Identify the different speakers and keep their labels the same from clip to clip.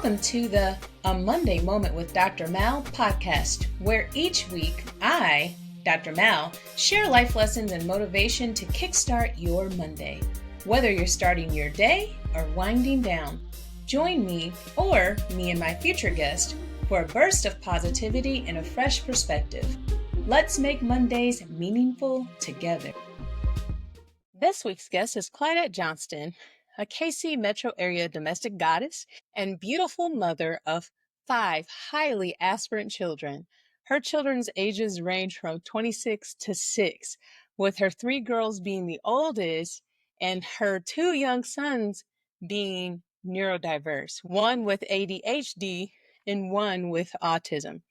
Speaker 1: Welcome to the A Monday Moment with Dr. Mal podcast, where each week I, Dr. Mal, share life lessons and motivation to kickstart your Monday. Whether you're starting your day or winding down, join me or me and my future guest for a burst of positivity and a fresh perspective. Let's make Mondays meaningful together. This week's guest is Clydette Johnston, a KC metro area domestic goddess and beautiful mother of 5 highly aspirant children. Her children's ages range from 26 to 6, with her 3 girls being the oldest and her 2 young sons being neurodiverse, one with ADHD and one with autism.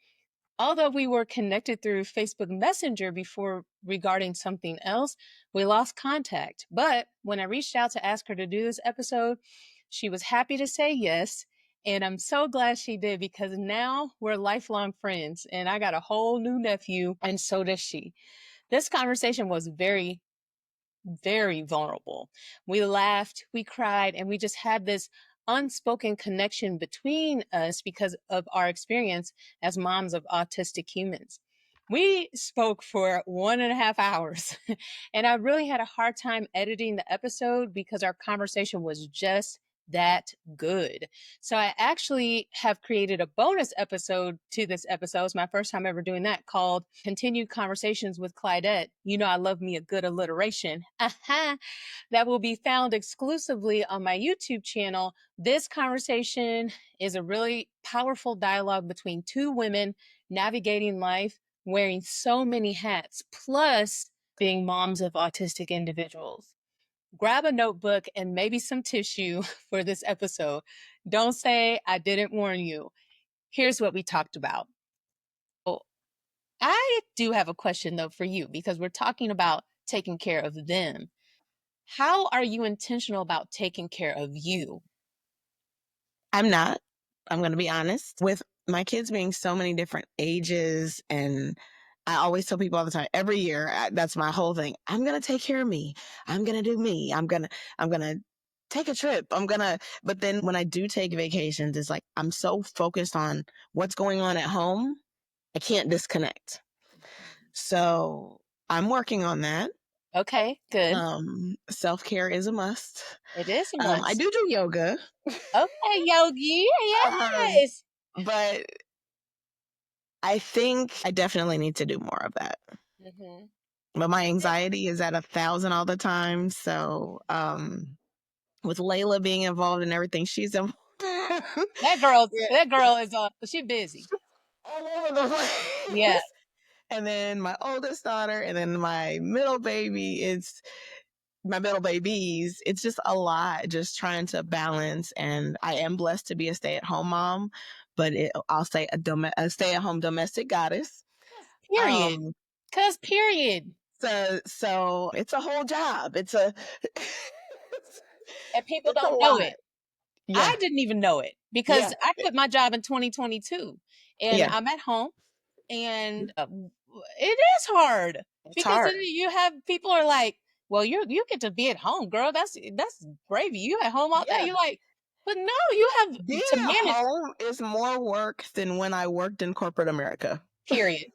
Speaker 1: Although we were connected through Facebook Messenger before regarding something else, we lost contact. But when I reached out to ask her to do this episode, she was happy to say yes. And I'm so glad she did, because now we're lifelong friends and I got a whole new nephew, and so does she. This conversation was very vulnerable. We laughed, we cried, and we just had this unspoken connection between us because of our experience as moms of autistic humans. We spoke for 1.5 hours, and I really had a hard time editing the episode because our conversation was just that good. So I actually have created a bonus episode to this episode. It's my first time ever doing that, called Continued Conversations with Clydette. You know I love me a good alliteration. That will be found exclusively on my YouTube channel. This conversation is a really powerful dialogue between 2 women navigating life, wearing so many hats, plus being moms of autistic individuals. Grab a notebook and maybe some tissue for this episode. Don't say I didn't warn you. Here's what we talked about. Well, I do have a question though for you, because we're talking about taking care of them. How are you intentional about taking care of you?
Speaker 2: I'm not. I'm going to be honest. With my kids being so many different ages, and I always tell people all the time, every year, that's my whole thing. I'm going to take care of me. I'm going to do me. I'm going to take a trip. But then when I do take vacations, it's like, I'm so focused on what's going on at home, I can't disconnect. So I'm working on that.
Speaker 1: Okay, good.
Speaker 2: Self-care is a must.
Speaker 1: It is a must.
Speaker 2: I do yoga.
Speaker 1: Okay, yogi. Yes.
Speaker 2: But I think I definitely need to do more of that.
Speaker 1: Mm-hmm.
Speaker 2: But my anxiety is at 1,000 all the time. So with Layla being involved in everything, she's involved.
Speaker 1: That girl is she's busy.
Speaker 2: All over the place.
Speaker 1: Yeah.
Speaker 2: And then my oldest daughter, and then my middle babies, it's just a lot, just trying to balance. And I am blessed to be a stay-at-home mom, but I'll say a stay-at-home domestic goddess.
Speaker 1: Period. Period.
Speaker 2: So it's a whole job. And
Speaker 1: people don't know it. Yeah. I didn't even know it, because I quit my job in 2022, and I'm at home, and it is hard. It's hard. Then you have people are like, well, you get to be at home, girl. That's gravy. You at home all day. You're like, but no, you have
Speaker 2: being
Speaker 1: to manage.
Speaker 2: At home is more work than when I worked in corporate America.
Speaker 1: Period.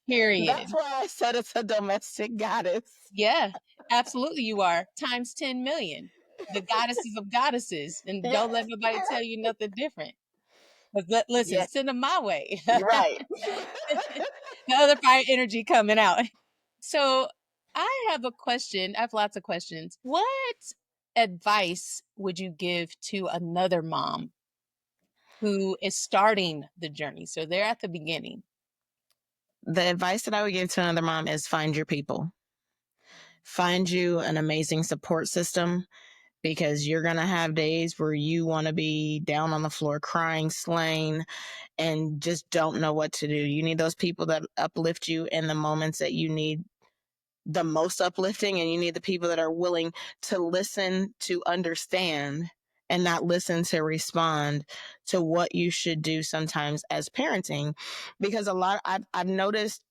Speaker 1: Period.
Speaker 2: That's why I said it's a domestic goddess.
Speaker 1: Yeah, absolutely you are. Times 10 million. The goddesses of goddesses. And don't let nobody tell you nothing different. But listen, send them my way.
Speaker 2: Right.
Speaker 1: The other fire energy coming out. So I have a question. I have lots of questions. What advice would you give to another mom who is starting the journey? So they're at the beginning.
Speaker 2: The advice that I would give to another mom is find your people. Find you an amazing support system, because you're going to have days where you want to be down on the floor crying, slain, and just don't know what to do. You need those people that uplift you in the moments that you need the most uplifting, and you need the people that are willing to listen, to understand, and not listen to respond to what you should do sometimes as parenting. Because I've noticed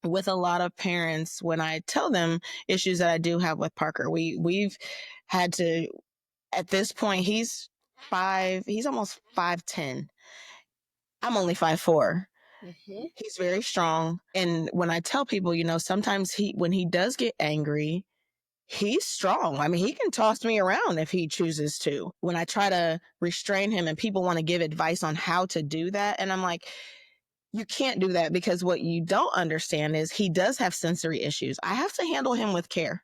Speaker 2: with a lot of parents, when I tell them issues that I do have with Parker, we've had to, at this point, he's he's almost 5'10". I'm only 5'4".
Speaker 1: Mm-hmm.
Speaker 2: He's very strong. And when I tell people, sometimes when he does get angry, he's strong. I mean, he can toss me around if he chooses to. When I try to restrain him and people want to give advice on how to do that, and I'm like, you can't do that, because what you don't understand is he does have sensory issues. I have to handle him with care.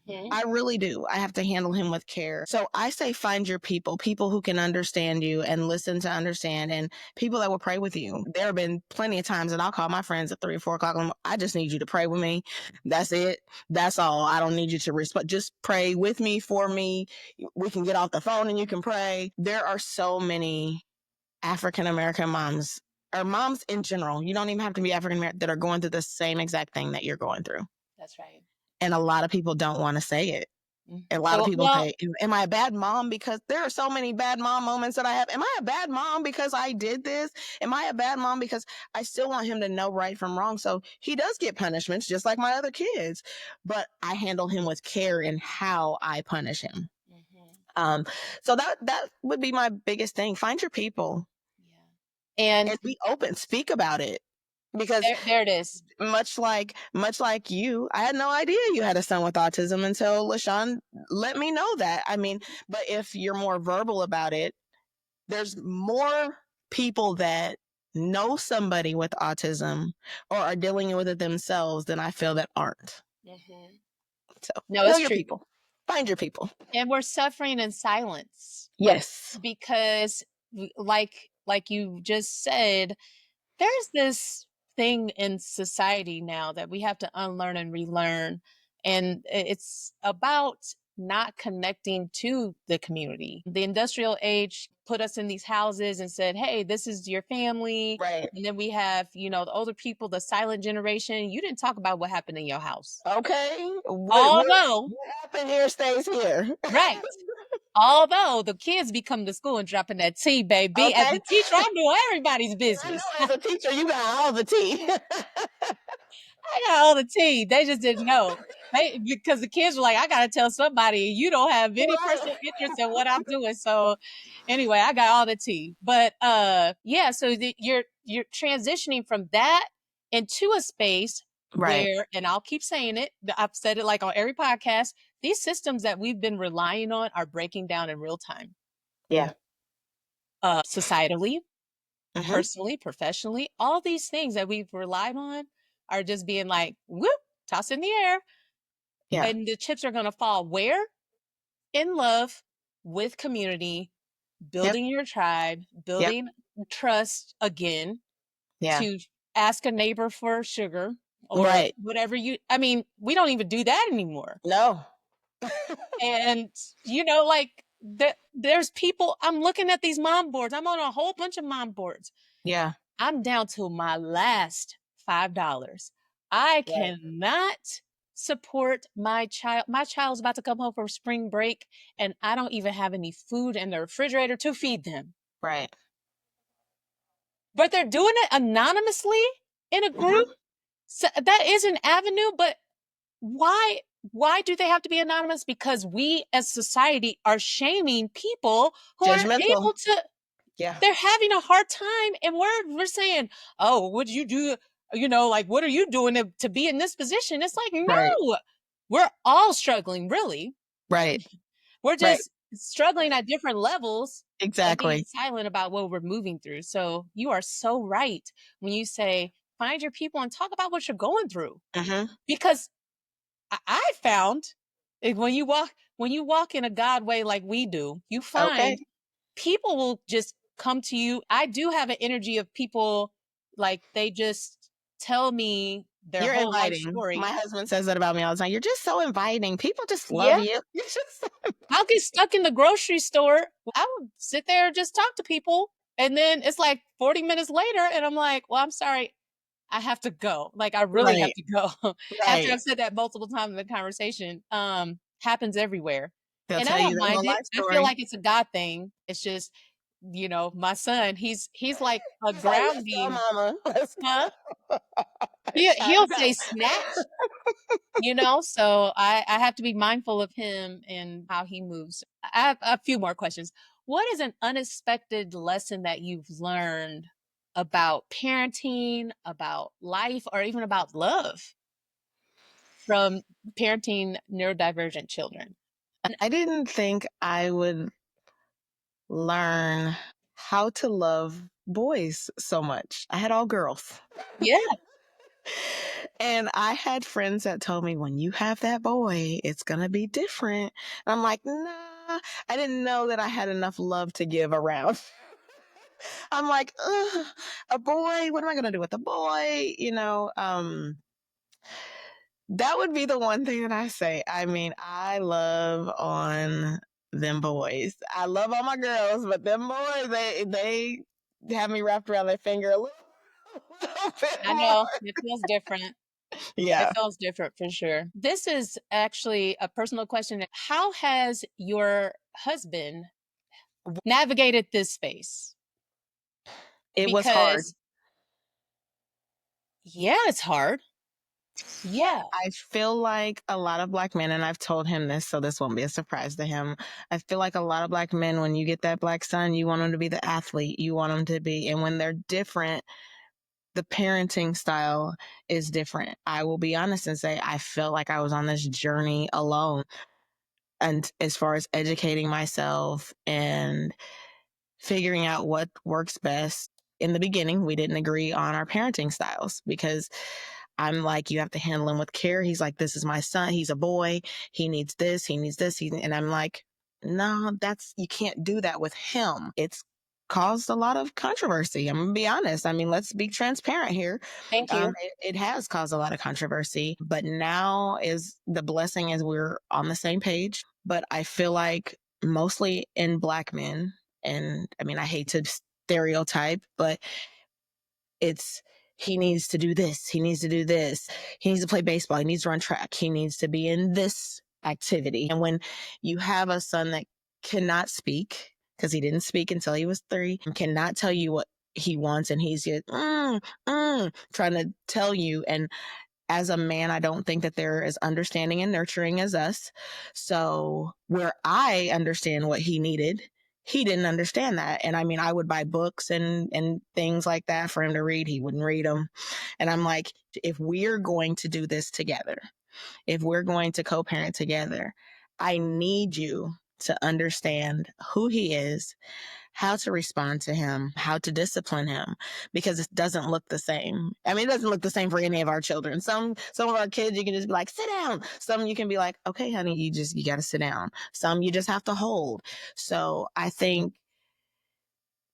Speaker 1: Mm-hmm.
Speaker 2: I really do. I have to handle him with care. So I say find your people who can understand you and listen to understand, and people that will pray with you. There have been plenty of times that I'll call my friends at 3 or 4 o'clock. I just need you to pray with me. That's it. That's all. I don't need you to respond. Just pray with me, for me. We can get off the phone and you can pray. There are so many African American moms, or moms in general. You don't even have to be African American, that are going through the same exact thing that you're going through.
Speaker 1: That's right.
Speaker 2: And a lot of people don't want to say it.
Speaker 1: Mm-hmm.
Speaker 2: A lot of people say, am I a bad mom? Because there are so many bad mom moments that I have. Am I a bad mom because I did this? Am I a bad mom because I still want him to know right from wrong? So he does get punishments just like my other kids, but I handle him with care in how I punish him.
Speaker 1: Mm-hmm.
Speaker 2: So that would be my biggest thing. Find your people.
Speaker 1: Yeah.
Speaker 2: And be open. Speak about it. Because
Speaker 1: there it is.
Speaker 2: Much like you, I had no idea you had a son with autism until LaShawn let me know that. I mean, but if you're more verbal about it, there's more people that know somebody with autism or are dealing with it themselves than I feel that aren't.
Speaker 1: Mm-hmm.
Speaker 2: So
Speaker 1: No,
Speaker 2: know
Speaker 1: it's
Speaker 2: your
Speaker 1: true.
Speaker 2: people. Find your people.
Speaker 1: And we're suffering in silence.
Speaker 2: Yes.
Speaker 1: Because like you just said, there's this thing in society now that we have to unlearn and relearn. And it's about not connecting to the community. The industrial age put us in these houses and said, hey, this is your family.
Speaker 2: Right.
Speaker 1: And then we have, the older people, the silent generation. You didn't talk about what happened in your house.
Speaker 2: Okay.
Speaker 1: Although,
Speaker 2: what happened here stays here.
Speaker 1: right. Although the kids be coming to school and dropping that tea, baby.
Speaker 2: Okay.
Speaker 1: As a teacher, I'm doing everybody's business.
Speaker 2: I know, as a teacher, you got all the tea.
Speaker 1: I got all the tea. They just didn't know. Because the kids were like, I gotta tell somebody. You don't have any personal interest in what I'm doing. So anyway, I got all the tea. But yeah, so you're transitioning from that into a space where, and I'll keep saying it, I've said it like on every podcast, these systems that we've been relying on are breaking down in real time.
Speaker 2: Yeah.
Speaker 1: Societally, personally, professionally, all these things that we've relied on are just being like, whoop, toss in the air.
Speaker 2: Yeah.
Speaker 1: And the chips are going to fall where? In love, with community, building your tribe, building trust again, to ask a neighbor for sugar or whatever we don't even do that anymore.
Speaker 2: No.
Speaker 1: And, there's people, I'm looking at these mom boards. I'm on a whole bunch of mom boards.
Speaker 2: Yeah.
Speaker 1: I'm down to my last $5. I cannot support my child. My child's about to come home from spring break, and I don't even have any food in the refrigerator to feed them.
Speaker 2: Right.
Speaker 1: But they're doing it anonymously in a group. So that is an avenue, but why do they have to be anonymous? Because we as society are shaming people who are able to.
Speaker 2: Yeah.
Speaker 1: They're having a hard time, and we're saying, oh, what'd you do? What are you doing to be in this position? It's like, no, we're all struggling, really.
Speaker 2: Right.
Speaker 1: We're just struggling at different levels.
Speaker 2: Exactly.
Speaker 1: And being silent about what we're moving through. So you are so right when you say, find your people and talk about what you're going through. Because I found when you walk in a God way like we do, you find people will just come to you. I do have an energy of people, like, they just tell me their whole life story.
Speaker 2: My husband says that about me all the time. You're just so inviting. People just love you. You're just so
Speaker 1: I'll get stuck in the grocery store. I would sit there and just talk to people. And then it's like 40 minutes later, and I'm like, well, I'm sorry. I have to go. Like, I really have to go. After I've said that multiple times in the conversation, happens everywhere. And I don't mind it. I feel like it's a God thing. It's just, my son, he's like a grounding.
Speaker 2: Mama.
Speaker 1: Huh? He'll say snatch, so I have to be mindful of him and how he moves. I have a few more questions. What is an unexpected lesson that you've learned about parenting, about life, or even about love from parenting neurodivergent children?
Speaker 2: I didn't think I would learn how to love boys so much. I had all girls.
Speaker 1: Yeah,
Speaker 2: And I had friends that told me, when you have that boy, it's going to be different. And I'm like, nah, I didn't know that I had enough love to give around. I'm like, ugh, a boy, what am I going to do with a boy? That would be the one thing that I say. I mean, I love on them boys. I love all my girls, but them boys, they have me wrapped around their finger a little, little bit
Speaker 1: I
Speaker 2: more.
Speaker 1: know it feels different. It
Speaker 2: Yeah.
Speaker 1: feels different for sure. This is actually a personal question. How has your husband navigated this space?
Speaker 2: It was hard.
Speaker 1: Because, yeah, it's hard. Yeah.
Speaker 2: I feel like a lot of Black men, and I've told him this, so this won't be a surprise to him. I feel like a lot of Black men, when you get that Black son, you want him to be the athlete. You want him to be, and when they're different, the parenting style is different. I will be honest and say I felt like I was on this journey alone. And as far as educating myself and figuring out what works best. In the beginning, we didn't agree on our parenting styles because I'm like, you have to handle him with care. He's like, this is my son. He's a boy. He needs this. He needs this. And I'm like, no, you can't do that with him. It's caused a lot of controversy. I'm going to be honest. I mean, let's be transparent here.
Speaker 1: Thank you.
Speaker 2: It has caused a lot of controversy, but now is the blessing is we're on the same page. But I feel like mostly in Black men, and I mean, I hate to stereotype, but it's he needs to do this. He needs to do this. He needs to play baseball. He needs to run track. He needs to be in this activity. And when you have a son that cannot speak, because he didn't speak until he was 3, cannot tell you what he wants, and he's just trying to tell you. And as a man, I don't think that they're as understanding and nurturing as us. So where I understand what he needed, he didn't understand that. And I mean, I would buy books and things like that for him to read. He wouldn't read them. And I'm like, if we're going to do this together, if we're going to co-parent together, I need you to understand who he is, how to respond to him, how to discipline him, because it doesn't look the same. I mean, it doesn't look the same for any of our children. Some of our kids, you can just be like, sit down. Some you can be like, okay, honey, you got to sit down. Some you just have to hold. So I think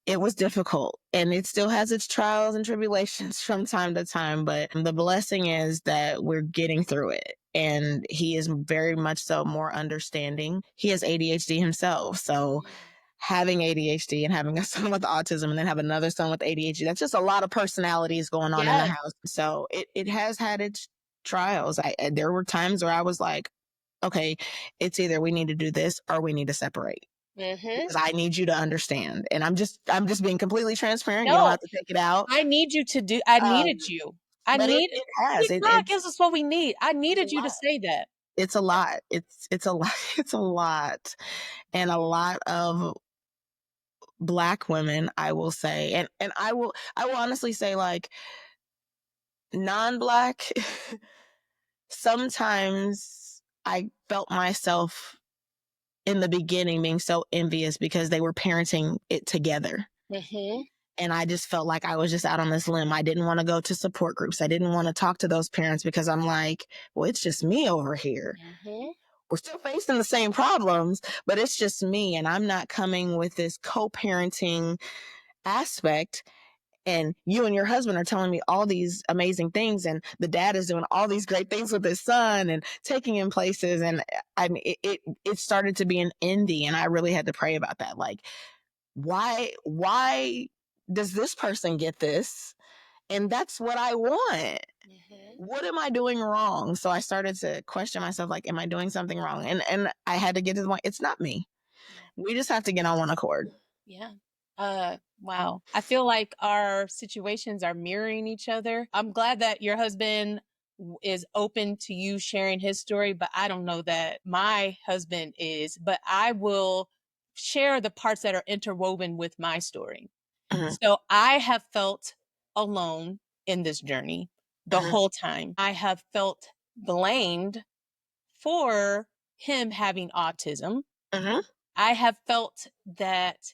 Speaker 2: it was difficult, and it still has its trials and tribulations from time to time, but the blessing is that we're getting through it. And he is very much so more understanding. He has ADHD himself. So having ADHD and having a son with autism and then have another son with ADHD, that's just a lot of personalities going on in the
Speaker 1: Yes.
Speaker 2: house. So it has had its trials. There were times where I was like, okay, it's either we need to do this or we need to separate. Because I need you to understand. And I'm just being completely transparent. You don't
Speaker 1: No,
Speaker 2: have to take it out.
Speaker 1: I need you to do I
Speaker 2: Um,
Speaker 1: needed you. I
Speaker 2: but
Speaker 1: need
Speaker 2: it has.
Speaker 1: God gives us what we need. I
Speaker 2: It's a
Speaker 1: needed you to
Speaker 2: lot.
Speaker 1: say that.
Speaker 2: It's a lot. It's a lot. It's a lot. And a lot of Black women, I will say, and I will honestly say, like, non-Black, sometimes I felt myself in the beginning being so envious because they were parenting it together. And I just felt like I was just out on this limb. I didn't want to go to support groups. I didn't want to talk to those parents because I'm like, well, it's just me over here. We're still facing the same problems, but it's just me. And I'm not coming with this co-parenting aspect. And you and your husband are telling me all these amazing things, and the dad is doing all these great things with his son and taking him places. And I mean, it started to be an envy, and I really had to pray about that. Like, why does this person get this? And that's what I want. What am I doing wrong? So I started to question myself, like, am I doing something wrong? And I had to get to the point, it's not me. We just have to get on one accord.
Speaker 1: Yeah. Wow. I feel like our situations are mirroring each other. I'm glad that your husband is open to you sharing his story, but I don't know that my husband is, but I will share the parts that are interwoven with my story.
Speaker 2: Mhm.
Speaker 1: So I have felt alone in this journey the
Speaker 2: Mhm.
Speaker 1: whole time. I have felt blamed for him having autism.
Speaker 2: Mhm.
Speaker 1: I have felt that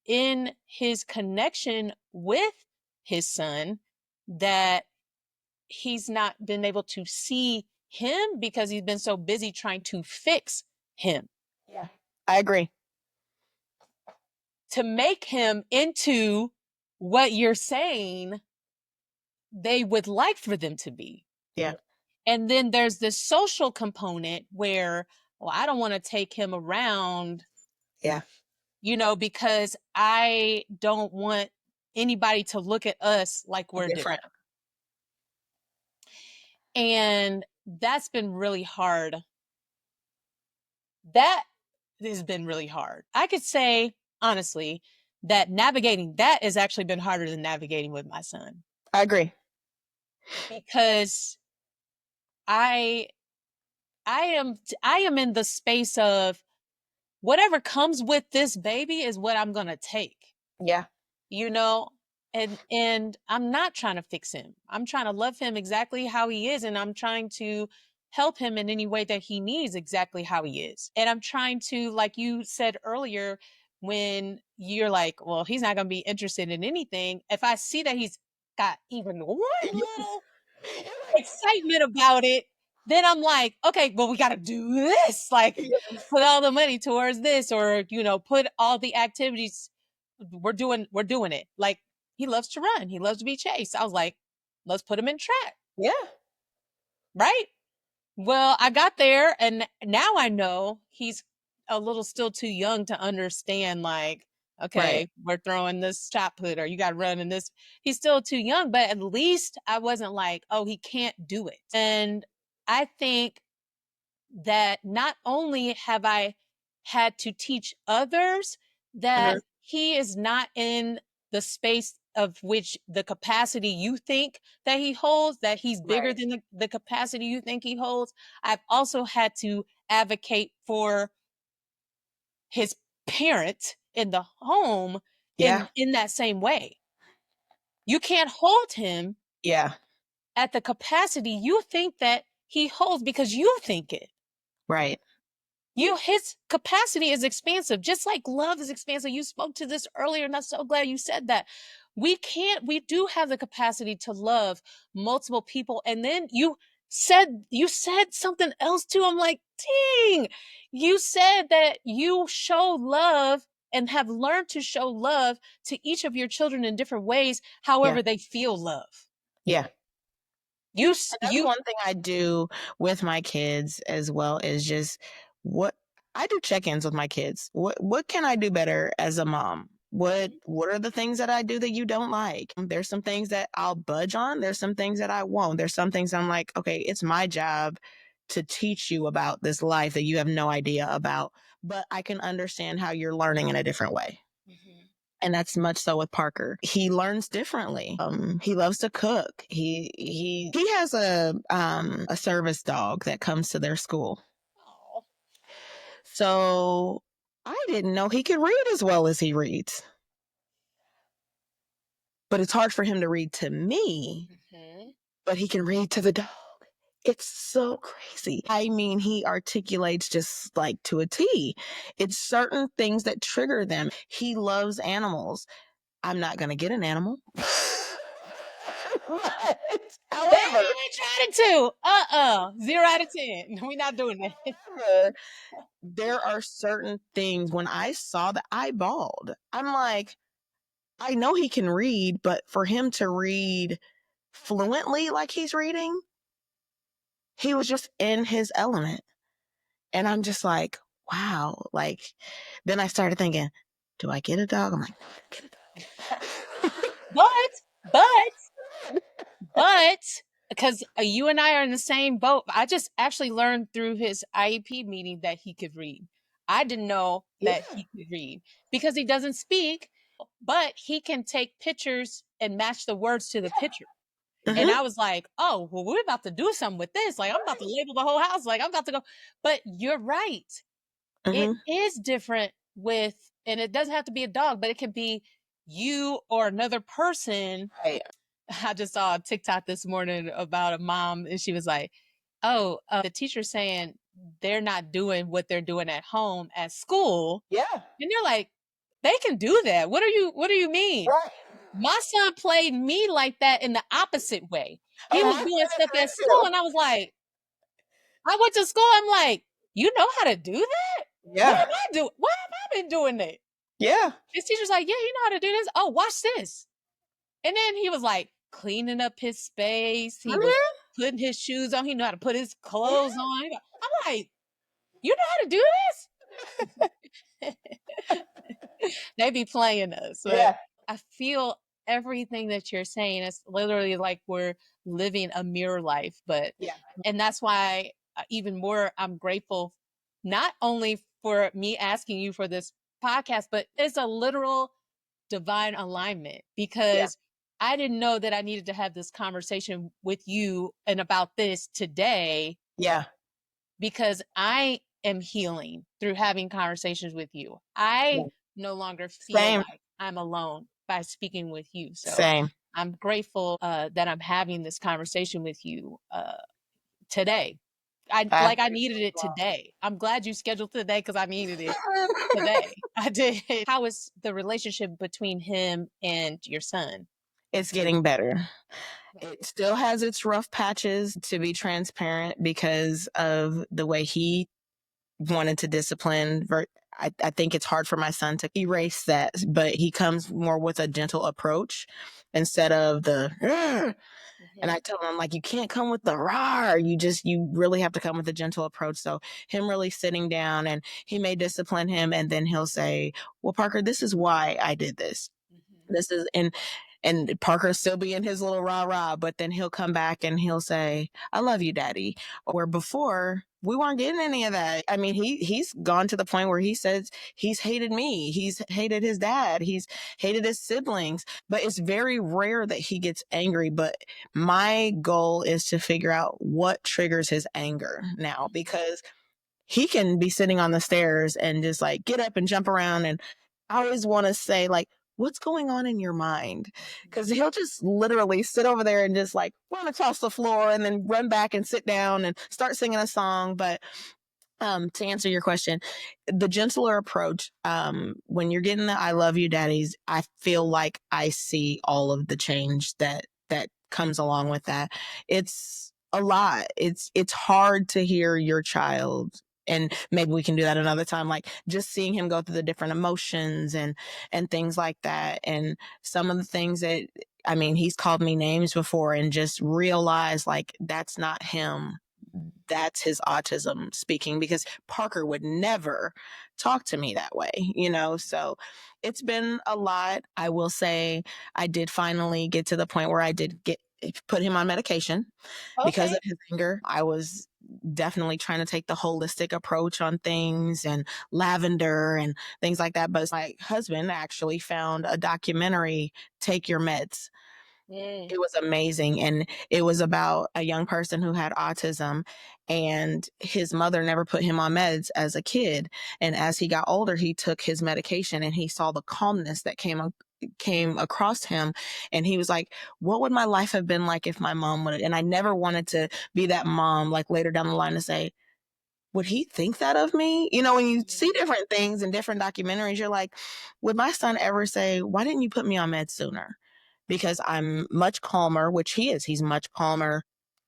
Speaker 1: in his connection with his son, that he's not been able to see him because he's been so busy trying to fix him,
Speaker 2: Yeah. I agree.
Speaker 1: to make him into what you're saying they would like for them to be.
Speaker 2: Yeah.
Speaker 1: And then there's this social component where, well, I don't want to take him around,
Speaker 2: Yeah.
Speaker 1: because I don't want anybody to look at us like we're different. And that's been really hard. That has been really hard. I could say, honestly, that navigating that has actually been harder than navigating with my son,
Speaker 2: I agree.
Speaker 1: because I I am in the space of whatever comes with this baby is what I'm going to take.
Speaker 2: Yeah.
Speaker 1: you know and I'm not trying to fix him. I'm trying to love him exactly how he is, and I'm trying to help him in any way that he needs exactly how he is. And I'm trying to, like you said earlier, when you're like, well, he's not going to be interested in anything, if I see that he's got even one little excitement about it, then I'm like, okay, well, we got to do this, like put all the money towards this, or put all the activities. We're doing it. Like, he loves to run, he loves to be chased. I was like, let's put him in track.
Speaker 2: Yeah.
Speaker 1: Right. Well, I got there, and now I know he's a little still too young to understand, like,
Speaker 2: Right.
Speaker 1: okay, we're throwing this shot put, or you got to run in this. He's still too young, but at least I wasn't like, oh, he can't do it. And I think that not only have I had to teach others that
Speaker 2: Mhm.
Speaker 1: he is not in the space of which the capacity you think that he holds, that he's bigger
Speaker 2: Right.
Speaker 1: than the capacity you think he holds. I've also had to advocate for his parent in the home
Speaker 2: Yeah.
Speaker 1: in that same way. You can't hold him
Speaker 2: Yeah.
Speaker 1: at the capacity you think that he holds because you think it.
Speaker 2: Right.
Speaker 1: His capacity is expansive, just like love is expansive. You spoke to this earlier, and I'm so glad you said that. We do have the capacity to love multiple people. And then you said something else too. I'm like, dang, you said that you show love and have learned to show love to each of your children in different ways,
Speaker 2: Yeah.
Speaker 1: however they feel love.
Speaker 2: Yeah.
Speaker 1: You
Speaker 2: That's
Speaker 1: you
Speaker 2: one thing I do with my kids as well, is just what I do check-ins with my kids. What can I do better as a mom? What are the things that I do that you don't like? There's some things that I'll budge on, there's some things that I won't. There's some things I'm like, okay, it's my job to teach you about this life that you have no idea about, but I can understand how you're learning in a different way.
Speaker 1: Mhm.
Speaker 2: And that's much so with Parker. He learns differently. He loves to cook. He has a service dog that comes to their school.
Speaker 1: Aw.
Speaker 2: So I didn't know he could read as well as he reads. But it's hard for him to read to me,
Speaker 1: Mhm.
Speaker 2: but he can read to the dog. It's so crazy. I mean, he articulates just like to a T. It's certain things that trigger them. He loves animals. I'm not going to get an animal. But, however,
Speaker 1: I tried it too. 0 out of 10. We're not doing that.
Speaker 2: however, there are certain things when I saw that I bawled. I'm like, I know he can read, but for him to read fluently like he's reading, he was just in his element. And I'm just like, wow. Like, then I started thinking, do I get a dog? I'm like, get a dog.
Speaker 1: But, but, because you and I are in the same boat. I just actually learned through his IEP meeting that he could read. I didn't know that
Speaker 2: Yeah.
Speaker 1: he could read because he doesn't speak, but he can take pictures and match the words to the picture. And
Speaker 2: Mm-hmm.
Speaker 1: I was like, oh, well, we're about to do something with this. Like, I'm about to label the whole house. Like, I'm about to go. But you're right. It
Speaker 2: Mm-hmm.
Speaker 1: is different with, and it doesn't have to be a dog, but it could be you or another person.
Speaker 2: Right.
Speaker 1: I just saw a TikTok this morning about a mom, and she was like, "Oh, the teacher's saying they're not doing what they're doing at home at school,"
Speaker 2: Yeah.
Speaker 1: and they're like, "They can do that. What do you mean?"
Speaker 2: Right.
Speaker 1: My son played me like that in the opposite way. He
Speaker 2: Oh,
Speaker 1: was
Speaker 2: my
Speaker 1: doing
Speaker 2: son
Speaker 1: stuff
Speaker 2: is
Speaker 1: at
Speaker 2: that
Speaker 1: school,
Speaker 2: too.
Speaker 1: and I was like, I went to school. I'm like, you know how to do that? What
Speaker 2: Yeah.
Speaker 1: have I do? What have I been doing it?
Speaker 2: Yeah.
Speaker 1: His teacher's like, yeah, you know how to do this. Oh, watch this. And then he was like cleaning up his space. He was
Speaker 2: Mhm.
Speaker 1: putting his shoes on. He knew how to put his clothes
Speaker 2: Mhm.
Speaker 1: on. I'm like, you know how to do this? They be playing us, but
Speaker 2: Yeah.
Speaker 1: I feel everything that you're saying. It's literally like we're living a mirror life, but
Speaker 2: Yeah.
Speaker 1: and that's why even more I'm grateful not only for me asking you for this podcast, but it's a literal divine alignment
Speaker 2: Yeah.
Speaker 1: because I didn't know that I needed to have this conversation with you and about this today
Speaker 2: Yeah.
Speaker 1: because I am healing through having conversations with you.
Speaker 2: Yeah.
Speaker 1: I no longer feel
Speaker 2: Same.
Speaker 1: like I'm alone by speaking with you. So
Speaker 2: Same.
Speaker 1: I'm grateful that I'm having this conversation with you today.
Speaker 2: I
Speaker 1: I needed it today. I'm glad you scheduled today because I needed it today. I did. How is the relationship between him and your son?
Speaker 2: It's getting better. It still has its rough patches, to be transparent, because of the way he wanted to discipline. I think it's hard for my son to erase that, but he comes more with a gentle approach instead of the "Ugh." And I tell him, like, you can't come with the rah. You really have to come with a gentle approach. So him really sitting down, and he may discipline him, and then he'll say, well, Parker, this is why I did this. This is, and Parker still be in his little rah rah, but then he'll come back and he'll say, I love you, daddy. Where before we weren't getting any of that. I mean, he's gone to the point where he says he's hated me. He's hated his dad. He's hated his siblings, but it's very rare that he gets angry. But my goal is to figure out what triggers his anger now, because he can be sitting on the stairs and just like get up and jump around. And I always want to say, like, what's going on in your mind? Because he'll just literally sit over there and just like run across the floor and then run back and sit down and start singing a song. But to answer your question, the gentler approach, when you're getting the I love you daddies, I feel like I see all of the change that comes along with that. It's a lot. It's hard to hear your child, and maybe we can do that another time, like just seeing him go through the different emotions and things like that. And some of the things that, I mean, he's called me names before, and just realize like that's not him, that's his autism speaking, because Parker would never talk to me that way, you know? So it's been a lot. I will say I did finally get to the point where I did put him on medication because of his anger. I was definitely trying to take the holistic approach on things and lavender and things like that. But my husband actually found a documentary, Take Your Meds. It was amazing. And it was about a young person who had autism, and his mother never put him on meds as a kid. And as he got older, he took his medication, and he saw the calmness that came across him. And he was like, what would my life have been like if my mom would have? And I never wanted to be that mom, like later down the line, to say, would he think that of me? You know, when you see different things in different documentaries, you're like, would my son ever say, why didn't you put me on meds sooner? Because I'm much calmer, which he is. He's much calmer.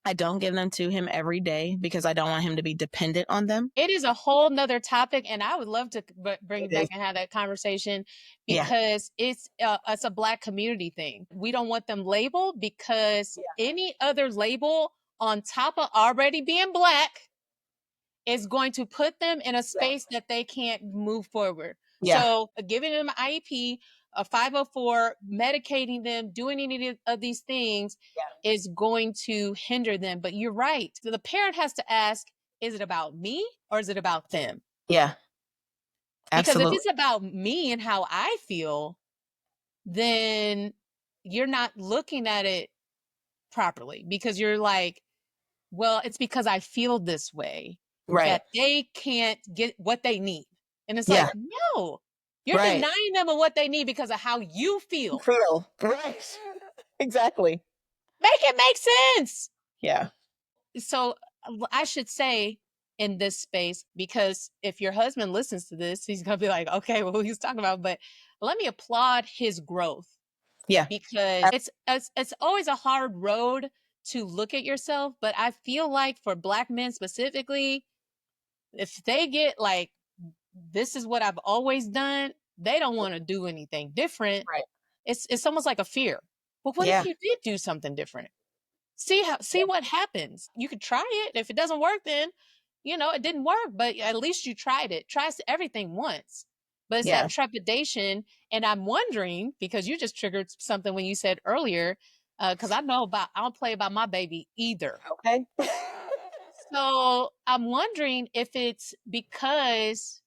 Speaker 2: I don't give them to him every day because I don't want him to be dependent on them.
Speaker 1: It is a whole nother topic, and I would love to bring
Speaker 2: It
Speaker 1: it back
Speaker 2: is.
Speaker 1: and have that conversation
Speaker 2: Yeah.
Speaker 1: because it's a Black community thing. We don't want them labeled because
Speaker 2: Yeah.
Speaker 1: any other label on top of already being Black is going to put them in a space that they can't move forward.
Speaker 2: Yeah.
Speaker 1: So giving them an IEP, a 504, medicating them, doing any of these things
Speaker 2: Yeah.
Speaker 1: is going to hinder them. But you're right. So the parent has to ask, is it about me or is it about them?
Speaker 2: Yeah.
Speaker 1: Because if
Speaker 2: Absolutely.
Speaker 1: it's about me and how I feel, then you're not looking at it properly because you're like, well, it's because I feel this way
Speaker 2: Right.
Speaker 1: that they can't get what they need.
Speaker 3: And it's
Speaker 2: Yeah.
Speaker 3: like, no, you're
Speaker 2: Right.
Speaker 3: denying them of what they need because of how you feel.
Speaker 2: Right. Exactly.
Speaker 3: Make it make sense.
Speaker 2: Yeah.
Speaker 3: So I should say in this space, because if your husband listens to this, he's going to be like, okay, well, he's talking about, but let me applaud his growth,
Speaker 2: Yeah.
Speaker 3: because it's always a hard road to look at yourself. But I feel like for Black men specifically, if they get like, this is what I've always done, they don't want to do anything different.
Speaker 2: Right.
Speaker 3: It's almost like a fear. But what if
Speaker 2: Yeah.
Speaker 3: you did do something different? See what happens. You could try it. If it doesn't work, then it didn't work, but at least you tried it. Try everything once. But it's
Speaker 2: Yeah.
Speaker 3: that trepidation. And I'm wondering, because you just triggered something when you said earlier, because I don't play about my baby either.
Speaker 2: Okay.
Speaker 3: So I'm wondering if it's because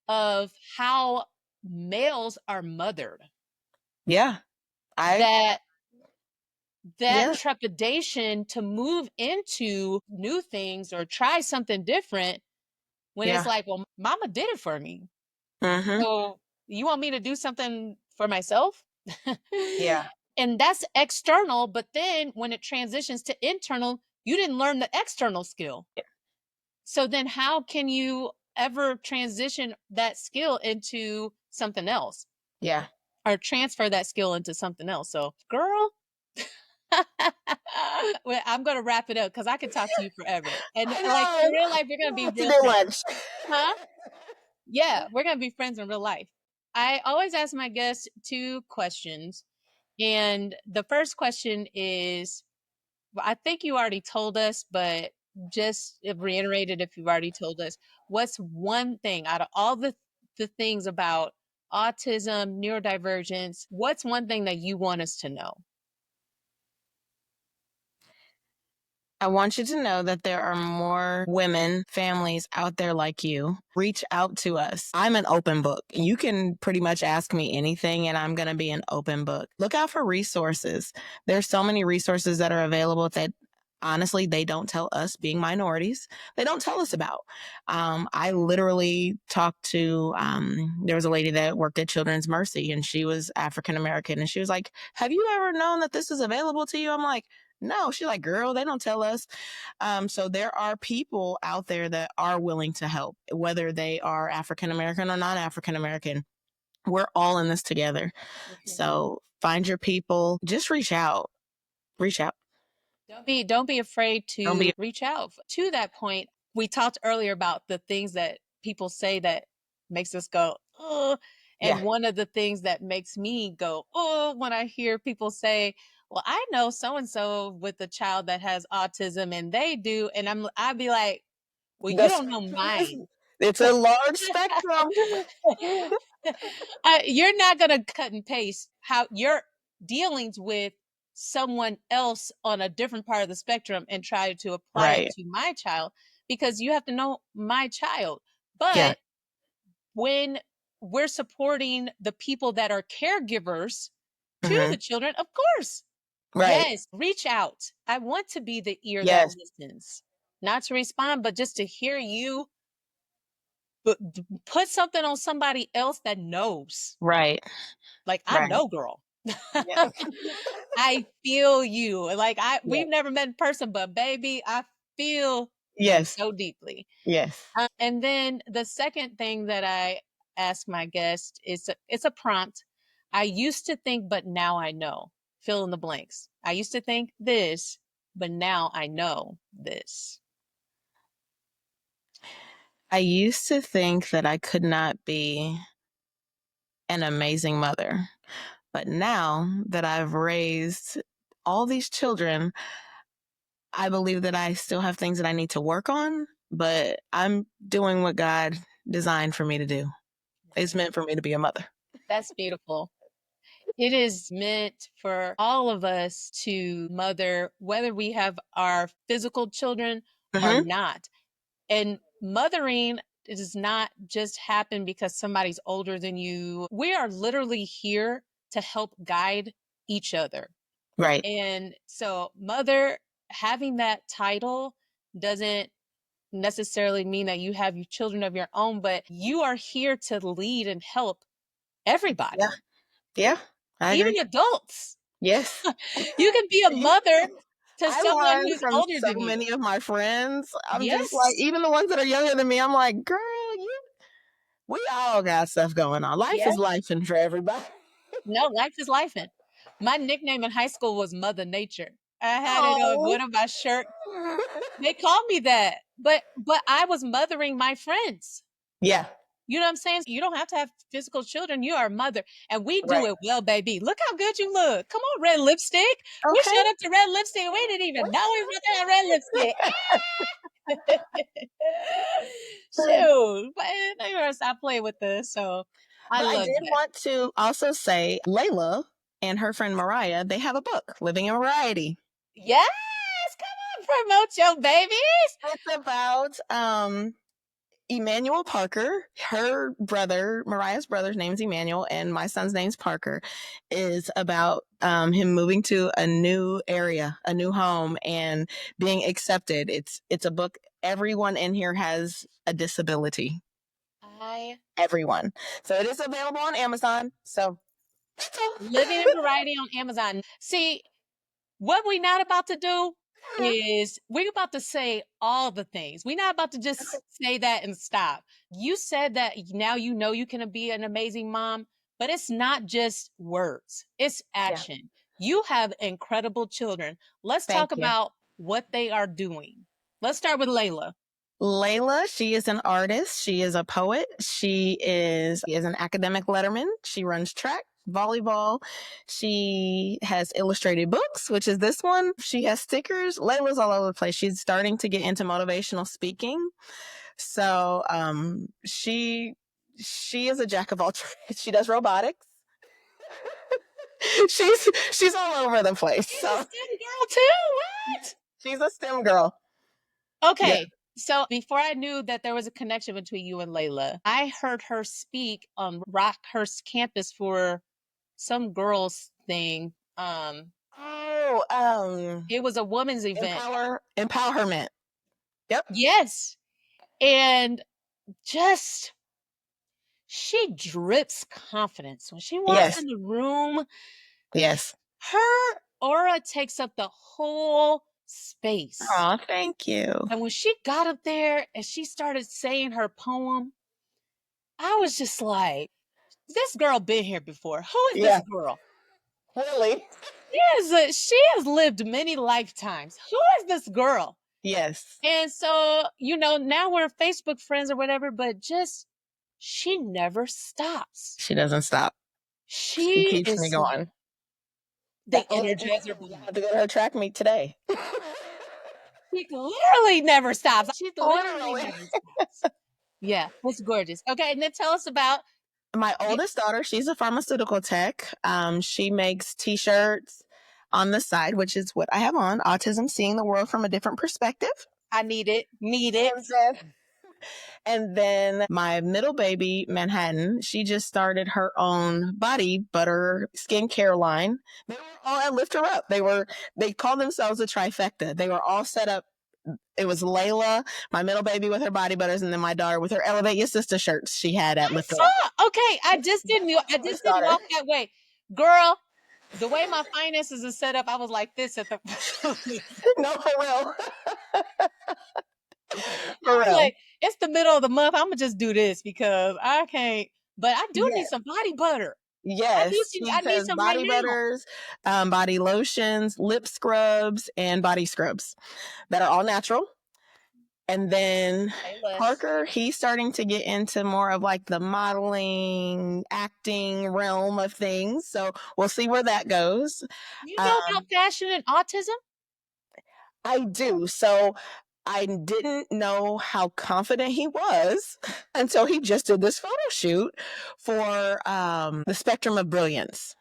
Speaker 3: of how males are mothered,
Speaker 2: Yeah.
Speaker 3: that
Speaker 2: Yeah.
Speaker 3: trepidation to move into new things or try something different, when it's
Speaker 2: Yeah.
Speaker 3: like, well, mama did it for me.
Speaker 2: Mm-hmm.
Speaker 3: So you want me to do something for myself?
Speaker 2: Yeah.
Speaker 3: And that's external. But then when it transitions to internal, you didn't learn the external skill.
Speaker 2: Yeah.
Speaker 3: So then how can you ever transition that skill into something else
Speaker 2: Yeah.
Speaker 3: or transfer that skill into something else? So, girl, well, I'm gonna wrap it up because I could talk to you forever. And
Speaker 2: I
Speaker 3: like in
Speaker 2: know.
Speaker 3: real life, we're gonna
Speaker 2: We
Speaker 3: be
Speaker 2: have to
Speaker 3: real
Speaker 2: do
Speaker 3: friends.
Speaker 2: lunch.
Speaker 3: Huh? Yeah, we're gonna be friends in real life. I always ask my guests two questions. And the first question is, well, I think you already told us, but just reiterate it if you've already told us. What's one thing out of all the things about autism, neurodivergence, what's one thing that you want us to know?
Speaker 2: I want you to know that there are more women, families out there like you. Reach out to us. I'm an open book. You can pretty much ask me anything and I'm going to be an open book. Look out for resources. There's so many resources that are available that honestly, they don't tell us, being minorities, they don't tell us about. I literally talked to, there was a lady that worked at Children's Mercy and she was African American. And she was like, have you ever known that this is available to you? I'm like, no. She's like, girl, they don't tell us. So there are people out there that are willing to help, whether they are African American or not African American. We're all in this together. So find your people. Just reach out. Reach out.
Speaker 3: Don't be afraid
Speaker 2: Don't be.
Speaker 3: to reach out. To that point, we talked earlier about the things that people say that makes us go, oh.
Speaker 2: Yeah.
Speaker 3: And one of the things that makes me go, oh, when I hear people say, well, I know so and so with a child that has autism and they do, and I'd be like, well, you
Speaker 2: That's,
Speaker 3: don't know mine.
Speaker 2: it's a large spectrum.
Speaker 3: You're not going to cut and paste how your dealings with someone else on a different part of the spectrum and try to apply it
Speaker 2: Right.
Speaker 3: to my child, because you have to know my child.
Speaker 2: Yeah.
Speaker 3: But when we're supporting the people that are caregivers to
Speaker 2: Mhm.
Speaker 3: the children, of course,
Speaker 2: Right.
Speaker 3: yes, reach out. I want to be the ear that
Speaker 2: Yes.
Speaker 3: listens, not to respond, but just to hear you but put something on somebody else that knows.
Speaker 2: Right.
Speaker 3: Like, I
Speaker 2: Right.
Speaker 3: know, girl.
Speaker 2: Yeah.
Speaker 3: I feel you. Like,
Speaker 2: Yeah.
Speaker 3: we've never met in person, but baby, I feel you
Speaker 2: Yes.
Speaker 3: so deeply.
Speaker 2: Yes.
Speaker 3: And then the second thing that I ask my guest is it's a prompt. I used to think, but now I know. Fill in the blanks. I used to think this, but now I know this.
Speaker 2: I used to think that I could not be an amazing mother. But now that I've raised all these children, I believe that I still have things that I need to work on, but I'm doing what God designed for me to do. It's meant for me to be a mother.
Speaker 3: That's beautiful. It is meant for all of us to mother, whether we have our physical children or
Speaker 2: Mm-hmm.
Speaker 3: not. And mothering does not just happen because somebody's older than you. We are literally here to help guide each other.
Speaker 2: Right.
Speaker 3: And so, mother, having that title doesn't necessarily mean that you have children of your own, but you are here to lead and help everybody.
Speaker 2: Yeah, I
Speaker 3: even
Speaker 2: agree.
Speaker 3: adults.
Speaker 2: Yes.
Speaker 3: You can be a mother to
Speaker 2: I
Speaker 3: someone
Speaker 2: learned
Speaker 3: who's
Speaker 2: from
Speaker 3: older
Speaker 2: so
Speaker 3: than you.
Speaker 2: many of my friends. I'm just like,
Speaker 3: Yes.
Speaker 2: even the ones that are younger than me, I'm like, girl, we all got stuff going on. Life
Speaker 3: Yeah.
Speaker 2: is life and for everybody.
Speaker 3: No, life is life. My nickname in high school was Mother Nature. I had it on
Speaker 2: Oh.
Speaker 3: one of my shirt. They called me that. But I was mothering my friends.
Speaker 2: Yeah.
Speaker 3: You know what I'm saying? You don't have to have physical children. You are a mother. And we do
Speaker 2: Right.
Speaker 3: it well, baby. Look how good you look. Come on, red lipstick. We
Speaker 2: Okay.
Speaker 3: showed up to red lipstick. We didn't even know we was about to have red lipstick. Shoot. But they better stop playing with this. So I
Speaker 2: But I
Speaker 3: love
Speaker 2: did
Speaker 3: that.
Speaker 2: want to also say Layla and her friend Mariah, they have a book, Living in Variety.
Speaker 3: Yes, come on, promote your babies.
Speaker 2: It's about Emmanuel Parker. Her brother, Mariah's brother's name's Emmanuel, and my son's name's Parker. Is about him moving to a new area, a new home, and being accepted. It's a book. Everyone in here has a disability. Everyone. So it is available on Amazon. So
Speaker 3: Living in Variety on Amazon. See, what we're not about to do is we're about to say all the things. We're not about to just say that and stop. You said that now you know you can be an amazing mom, but it's not just words, it's action. You have incredible children. Let's talk
Speaker 2: Thank you.
Speaker 3: about what they are doing. Let's start with Layla.
Speaker 2: Layla, she is an artist. She is a poet. She is an academic letterman. She runs track, volleyball. She has illustrated books, which is this one. She has stickers. Layla's all over the place. She's starting to get into motivational speaking. So she is a jack of all trades. She does robotics. she's all over the place.
Speaker 3: She's
Speaker 2: So
Speaker 3: a STEM girl too. What?
Speaker 2: she's a STEM girl.
Speaker 3: Okay.
Speaker 2: Yeah.
Speaker 3: So before I knew that there was a connection between you and Layla, I heard her speak on Rockhurst campus for some girls thing. It was a women's event.
Speaker 2: Empowerment. Yep.
Speaker 3: Yes. And just she drips confidence when she walks in the room.
Speaker 2: Yes.
Speaker 3: Her aura takes up the whole space.
Speaker 2: Oh, thank you.
Speaker 3: And when she got up there and she started saying her poem, I was just like, this girl been here before. Who is this girl?
Speaker 2: Really?
Speaker 3: She has lived many lifetimes. Who is this girl?
Speaker 2: Yes.
Speaker 3: And so, now we're Facebook friends or whatever, but just she never stops.
Speaker 2: She doesn't stop. She keeps me going.
Speaker 3: The energizer bunny.
Speaker 2: I have to go to her track meet today.
Speaker 3: She literally never stops. She literally
Speaker 2: Literally.
Speaker 3: never stops. Yeah, it's gorgeous. Okay, and then tell us about
Speaker 2: my oldest daughter. She's a pharmaceutical tech. She makes T-shirts on the side, which is what I have on. Autism, seeing the world from a different perspective.
Speaker 3: I need it.
Speaker 2: And then my middle baby, Manhattan, she just started her own body butter skincare line. They were all at Lift Her Up. They called themselves a trifecta. They were all set up. It was Layla, my middle baby with her body butters, and then my daughter with her Elevate Your Sister shirts she had at Lift Her Up.
Speaker 3: Okay, I just didn't walk that way. Girl, the way my finances are set up, I was like this at the
Speaker 2: No, for real.
Speaker 3: I was like, it's the middle of the month. I'm gonna just do this because I can't. But I do need some body butter.
Speaker 2: Yes,
Speaker 3: I need some
Speaker 2: body
Speaker 3: right
Speaker 2: butters, body lotions, lip scrubs, and body scrubs that are all natural. And then Parker, he's starting to get into more of like the modeling, acting realm of things. So we'll see where that goes.
Speaker 3: You know about fashion and autism?
Speaker 2: I do. So I didn't know how confident he was until he just did this photo shoot for the Spectrum of Brilliance.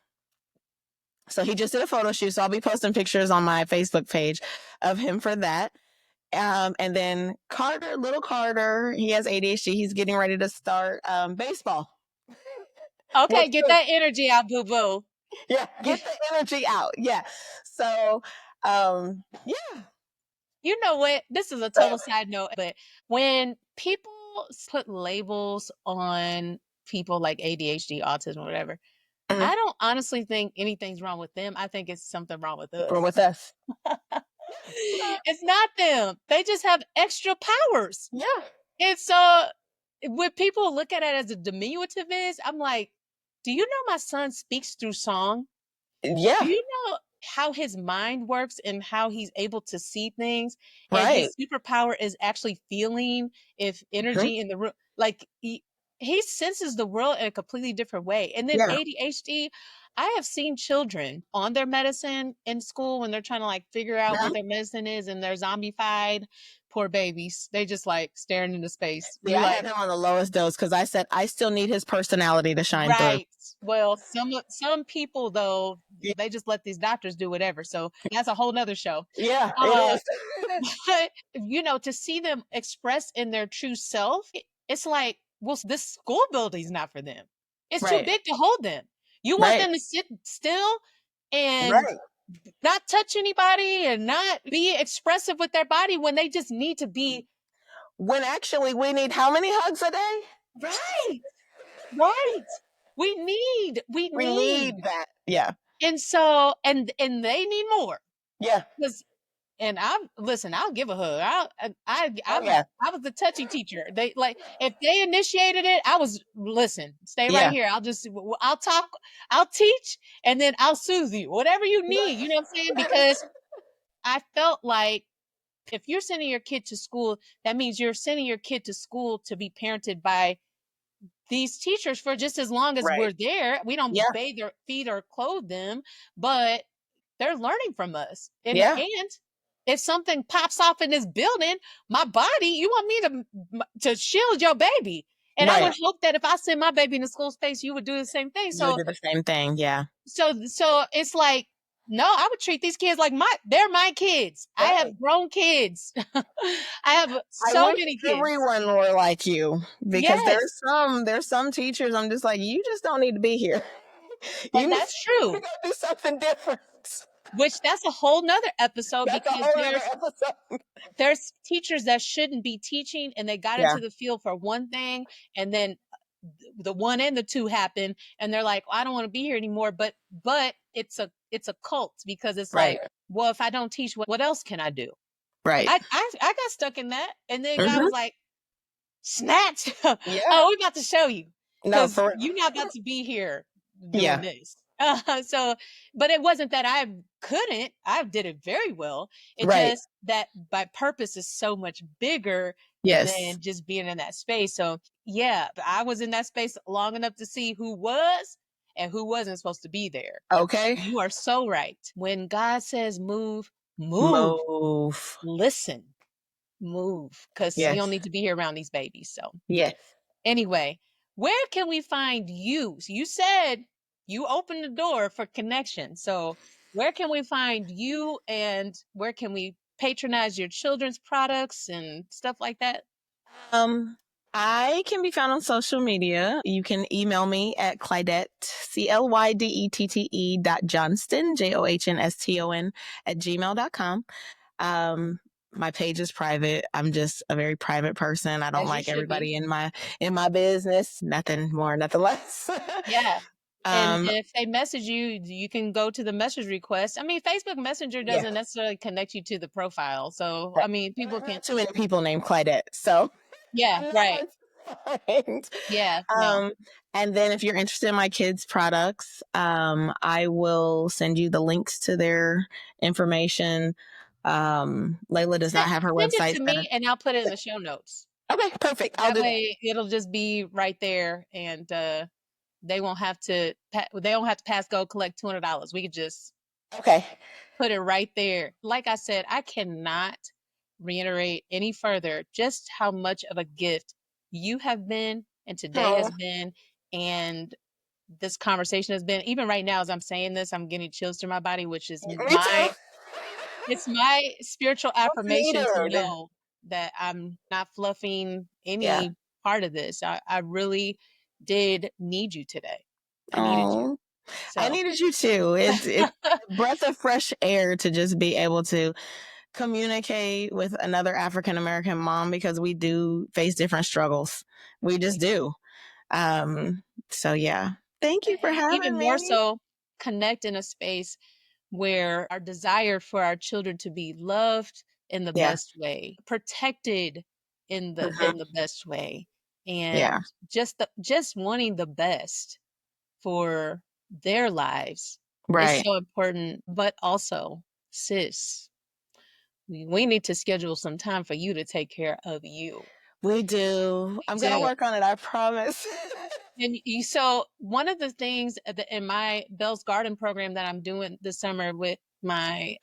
Speaker 2: So he just did a photo shoot. So I'll be posting pictures on my Facebook page of him for that. And then little Carter, he has ADHD. He's getting ready to start baseball.
Speaker 3: Okay, get that energy out, boo boo.
Speaker 2: Yeah, get the energy out. Yeah. So, yeah.
Speaker 3: You know what? This is a total side note, but when people put labels on people like ADHD, autism, whatever, I don't honestly think anything's wrong with them. I think it's something wrong with us.
Speaker 2: Or with us.
Speaker 3: It's not them. They just have extra powers.
Speaker 2: Yeah.
Speaker 3: And so when people look at it as a diminutive is, I'm like, do you know my son speaks through song?
Speaker 2: Yeah.
Speaker 3: Do you know how his mind works and how he's able to see things? And
Speaker 2: Right.
Speaker 3: his superpower is actually feeling if energy in the room, like he senses the world in a completely different way. And then
Speaker 2: Yeah.
Speaker 3: ADHD, I have seen children on their medicine in school when they're trying to like figure out what their medicine is and they're zombified. Poor babies. They just like staring into space.
Speaker 2: See,
Speaker 3: You're
Speaker 2: I
Speaker 3: like,
Speaker 2: had him on the lowest dose because I said I still need his personality to shine through.
Speaker 3: right. Well, some people though, they just let these doctors do whatever. So that's a whole nother show.
Speaker 2: Yeah,
Speaker 3: Uh,
Speaker 2: it is.
Speaker 3: but you know, to see them express in their true self, it's like, well, this school building's not for them. It's too
Speaker 2: Right.
Speaker 3: big to hold them. You want
Speaker 2: Right.
Speaker 3: them to sit still and
Speaker 2: Right.
Speaker 3: not touch anybody and not be expressive with their body when they just need to be.
Speaker 2: When actually we need how many hugs a day?
Speaker 3: Right. Right. We need
Speaker 2: that. Yeah.
Speaker 3: And so, and they need more.
Speaker 2: Yeah.
Speaker 3: Because, and I'll give a hug.
Speaker 2: Oh, yeah.
Speaker 3: I was the touchy teacher. They like, if they initiated it, I was, listen, stay
Speaker 2: Yeah.
Speaker 3: right here. I'll talk, I'll teach, and then I'll soothe you, whatever you need. You know what I'm saying? Because I felt like if you're sending your kid to school, that means you're sending your kid to school to be parented by these teachers for just as long as we're
Speaker 2: Right.
Speaker 3: there. We don't
Speaker 2: Yeah.
Speaker 3: bathe or feed or clothe them, but they're learning from us. And
Speaker 2: Yeah.
Speaker 3: if something pops off in this building, my body, you want me to shield your baby. And I would
Speaker 2: Right.
Speaker 3: hope that if I send my baby in the school space, you would do the same thing.
Speaker 2: You
Speaker 3: So
Speaker 2: do the same thing. Yeah.
Speaker 3: so it's like, no, I would treat these kids like they're my kids. I
Speaker 2: Right.
Speaker 3: have grown kids. I have
Speaker 2: I
Speaker 3: so
Speaker 2: wish
Speaker 3: many kids.
Speaker 2: everyone were like you because
Speaker 3: Yes.
Speaker 2: there's some teachers I'm just like, you just don't need to be here.
Speaker 3: And that's true.
Speaker 2: You gotta do something different.
Speaker 3: Which that's a whole nother episode
Speaker 2: That's a
Speaker 3: because
Speaker 2: whole other episode.
Speaker 3: there's teachers that shouldn't be teaching and they got
Speaker 2: Yeah.
Speaker 3: into the field for one thing and then the one and the two happen and they're like, I don't want to be here anymore. But it's a cult because it's
Speaker 2: Right.
Speaker 3: like, well, if I don't teach, what else can I do?
Speaker 2: Right.
Speaker 3: I got stuck in that. And then God
Speaker 2: Mhm.
Speaker 3: was like, snatch.
Speaker 2: Yeah.
Speaker 3: Oh, we're about to show you.
Speaker 2: No,
Speaker 3: Because
Speaker 2: for
Speaker 3: you're not about to be here doing
Speaker 2: Yeah.
Speaker 3: this. So, but it wasn't that I couldn't. I did it very well. It
Speaker 2: Right.
Speaker 3: just that my purpose is so much bigger
Speaker 2: Yes.
Speaker 3: than just being in that space. So, yeah, I was in that space long enough to see who was and who wasn't supposed to be there.
Speaker 2: Okay.
Speaker 3: You are so right. When God says move, move.
Speaker 2: Move.
Speaker 3: Listen, move, because you
Speaker 2: Yes.
Speaker 3: don't need to be here around these babies. So,
Speaker 2: Yes.
Speaker 3: anyway, where can we find you? So you said you opened the door for connection. So where can we find you and where can we patronize your children's products and stuff like that?
Speaker 2: I can be found on social media. You can email me at Clydette, CLYDETTE.Johnston, JOHNSTON @gmail.com. My page is private. I'm just a very private person. I don't
Speaker 3: As you
Speaker 2: like
Speaker 3: should
Speaker 2: everybody
Speaker 3: be.
Speaker 2: in my business. Nothing more, nothing less.
Speaker 3: Yeah. And
Speaker 2: Um,
Speaker 3: if they message you, you can go to the message request. I mean, Facebook Messenger
Speaker 2: Yeah.
Speaker 3: doesn't necessarily connect you to the profile. So, I mean, people can.
Speaker 2: not too many people named Clydette, so
Speaker 3: Yeah, right.
Speaker 2: that's fine.
Speaker 3: Yeah, no.
Speaker 2: And then if you're interested in my kids' products, I will send you the links to their information. Layla does not have her
Speaker 3: Send
Speaker 2: website.
Speaker 3: it to me and I'll put it in the show notes.
Speaker 2: Okay, perfect. I'll
Speaker 3: That
Speaker 2: do
Speaker 3: way it'll just be right there and they won't have to pass go collect $200. We could just
Speaker 2: that. Okay.
Speaker 3: put it right there. Like I said, I cannot reiterate any further just how much of a gift you have been and today has been and this conversation has been. Even right now as I'm saying this, I'm getting chills through my body, which is
Speaker 2: Me too.
Speaker 3: it's my spiritual affirmation to
Speaker 2: needed.
Speaker 3: know that I'm not fluffing any
Speaker 2: Yeah.
Speaker 3: part of this. I really did need you today. I needed you. So
Speaker 2: I needed you too. It's a breath of fresh air to just be able to communicate with another African American mom because we do face different struggles. We just do. So yeah. Thank you for
Speaker 3: Even
Speaker 2: having
Speaker 3: more
Speaker 2: me.
Speaker 3: so, connect in a space where our desire for our children to be loved in the
Speaker 2: Yeah.
Speaker 3: best way, protected in
Speaker 2: Mhm.
Speaker 3: the best way,
Speaker 2: Yeah.
Speaker 3: and just wanting the best for their lives is
Speaker 2: Right.
Speaker 3: so important. But also, sis, we need to schedule some time for you to take care of you.
Speaker 2: We do. I'm going to
Speaker 3: So,
Speaker 2: work on it. I promise.
Speaker 3: and so one of the things in my Bell's Garden program that I'm doing this summer with my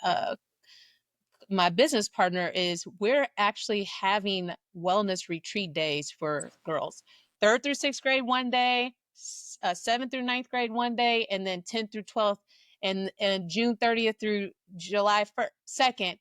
Speaker 3: business partner is we're actually having wellness retreat days for girls. 3rd through 6th grade one day, 7th through 9th grade one day, and then 10th through 12th, and June 30th through July 2nd.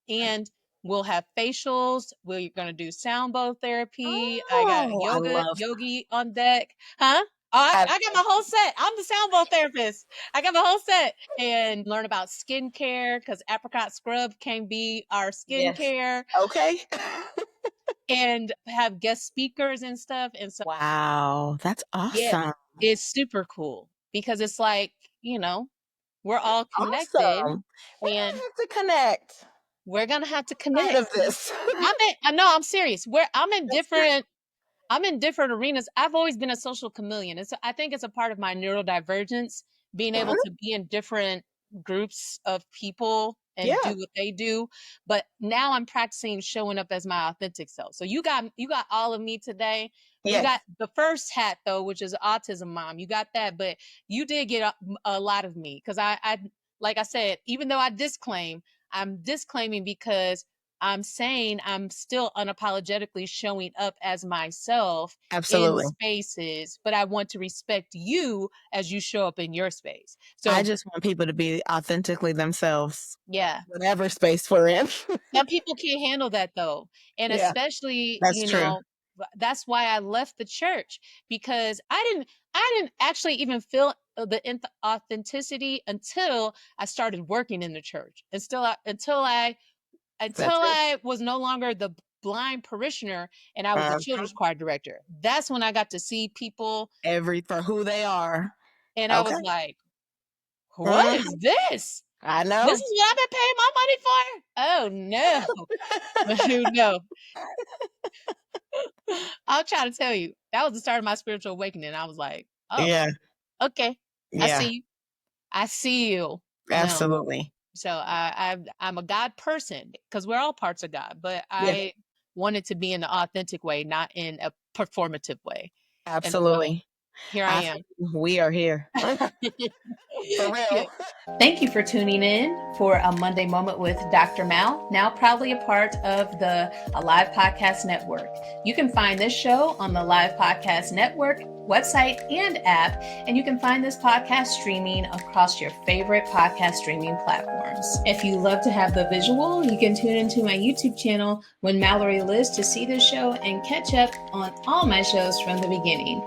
Speaker 3: And we'll have facials. We're gonna do sound bowl therapy. I got
Speaker 2: Oh, I love.
Speaker 3: yogi on deck. Huh? Oh,
Speaker 2: I,
Speaker 3: I got my whole set. I'm the sound bowl therapist. I got my whole set. And learn about skincare because apricot scrub can be our
Speaker 2: yes.
Speaker 3: skincare,
Speaker 2: Okay.
Speaker 3: and have guest speakers and stuff. And so,
Speaker 2: Wow, that's
Speaker 3: yeah,
Speaker 2: awesome.
Speaker 3: it's super cool because it's like, we're all connected,
Speaker 2: Awesome. We're
Speaker 3: and
Speaker 2: gonna have to connect
Speaker 3: we're going to have to
Speaker 2: outside
Speaker 3: connect.
Speaker 2: of this.
Speaker 3: I know, I'm serious.
Speaker 2: That's great.
Speaker 3: I'm in different arenas. I've always been a social chameleon. And so I think it's a part of my neurodivergence, being able
Speaker 2: Mhm.
Speaker 3: to be in different groups of people and
Speaker 2: Yeah.
Speaker 3: do what they do. But now I'm practicing showing up as my authentic self. So you got all of me today. You
Speaker 2: Yes.
Speaker 3: got the first hat though, which is autism mom. You got that, but you did get a lot of me because I like I said, even though I'm disclaiming because I'm saying I'm still unapologetically showing up as myself in
Speaker 2: Absolutely.
Speaker 3: spaces, but I want to respect you as you show up in your space.
Speaker 2: I
Speaker 3: So,
Speaker 2: just want people to be authentically themselves,
Speaker 3: yeah,
Speaker 2: whatever space we're in.
Speaker 3: some people can't handle that though. And
Speaker 2: Yeah,
Speaker 3: especially,
Speaker 2: that's true.
Speaker 3: that's why I left the church because I didn't actually even feel the authenticity until I started working in the church. And still until
Speaker 2: That's it.
Speaker 3: I was no longer the blind parishioner and I was the
Speaker 2: Uh,
Speaker 3: children's choir director. That's when I got to see people
Speaker 2: for who they are.
Speaker 3: and I
Speaker 2: Okay.
Speaker 3: was like, what
Speaker 2: Mhm.
Speaker 3: is this?
Speaker 2: I
Speaker 3: This
Speaker 2: know.
Speaker 3: is what I've been paying my money for? Oh no. No. I'll try to tell you. That was the start of my spiritual awakening. I was like, oh,
Speaker 2: Yeah.
Speaker 3: okay. I
Speaker 2: Yeah.
Speaker 3: see you. I see you. No.
Speaker 2: Absolutely.
Speaker 3: So I'm a God person because we're all parts of God, but
Speaker 2: Yeah.
Speaker 3: I wanted to be in the authentic way, not in a performative way. And so
Speaker 2: Absolutely.
Speaker 3: here I
Speaker 2: I
Speaker 3: am.
Speaker 2: we are here. For
Speaker 3: Yeah.
Speaker 2: real.
Speaker 1: Thank you for tuning in for a Monday Moment with Dr. Mal, now proudly a part of the Alive Podcast Network. You can find this show on the Live Podcast Network website and app, and you can find this podcast streaming across your favorite podcast streaming platforms. If you love to have the visual, you can tune into my YouTube channel, When Mallory Lives, to see this show and catch up on all my shows from the beginning.